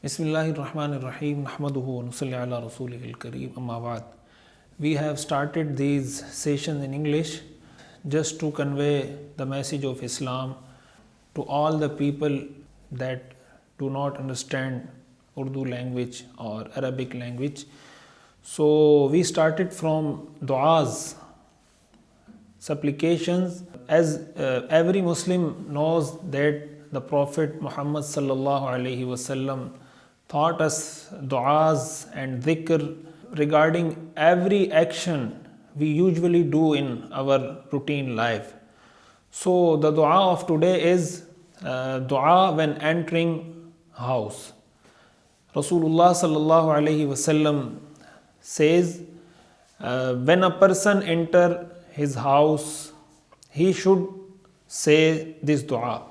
Bismillahirrahmanirrahim. Nahmaduhu wa nusalli ala rasulihil kareem. Amma ba'd. We have started these sessions in English just to convey the message of Islam to all the people that do not understand Urdu language or Arabic language. So we started from du'as, supplications. As every Muslim knows that the Prophet Muhammad sallallahu alaihi wasallam taught us du'as and dhikr regarding every action we usually do in our routine life. So the dua of today is dua when entering house. Rasulullah sallallahu alaihi wasallam says when a person enter his house, he should say this dua.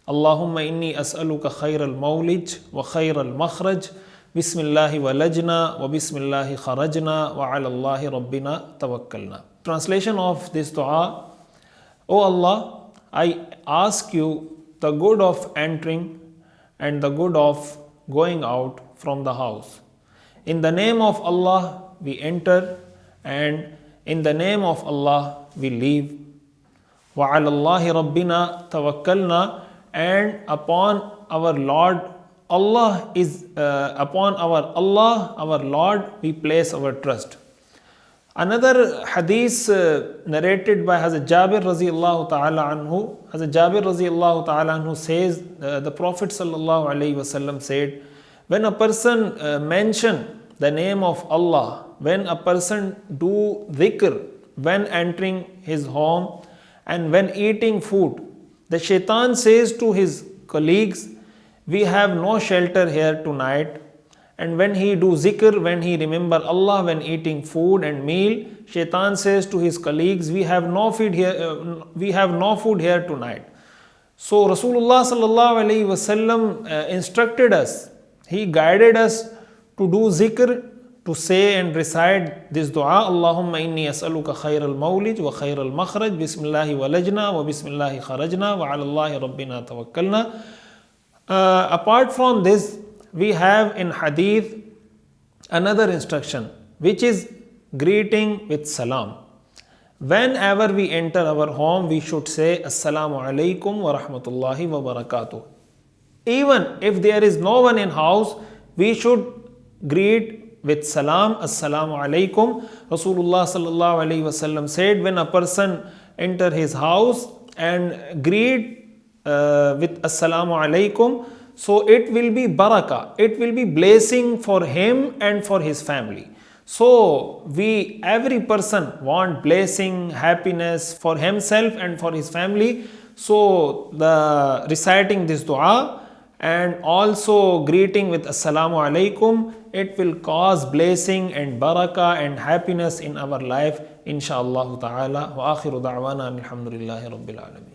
Allahumma inni as'aluka khayral mawlij wa khayral makhraj, bismillahi walajna wa bismillahi kharajna wa ala Allahi rabbina tawakkalna. Translation of this dua: O Allah, I ask you the good of entering and the good of going out from the house. In the name of Allah we enter, and in the name of Allah we leave. Wa ala Allahi rabbina tawakkalna, and upon our Lord Allah is upon our Lord we place our trust. Another hadith narrated by Hazrat Jabir radiyallahu ta'ala anhu. Hazrat Jabir radiyallahu ta'ala anhu says the Prophet sallallahu alaihi wasallam said, when a person mention the name of Allah, when a person do dhikr when entering his home and when eating food, the shaitan says to his colleagues, we have no shelter here tonight. And when he do zikr, when he remember Allah, when eating food and meal, shaitan says to his colleagues, we have no food here tonight. So Rasulullah sallallahu alaihi wasallam instructed us, he guided us to do zikr, to say and recite this dua: Allahumma inni as'aluka khayral mawlij wa khayral makhraj, bismillahi walajna wa bismillahi kharajna wa ala Allahi rabbina tawakkalna. Apart from this, we have in hadith another instruction, which is greeting with salam. Whenever we enter our home, we should say assalamu alaikum wa rahmatullahi wa barakatuh. Even if there is no one in house, we should greet with salam, assalamu alaikum. Rasulullah sallallahu alaihi wasallam said, when a person enter his house and greet with assalamu alaikum, so it will be barakah, it will be blessing for him and for his family. So every person want blessing, happiness for himself and for his family. So the reciting this dua and also greeting with assalamu alaikum, it will cause blessing and barakah and happiness in our life, inshallah ta'ala. Wa akhiru da'wana alhamdulillahi rabbil alamin.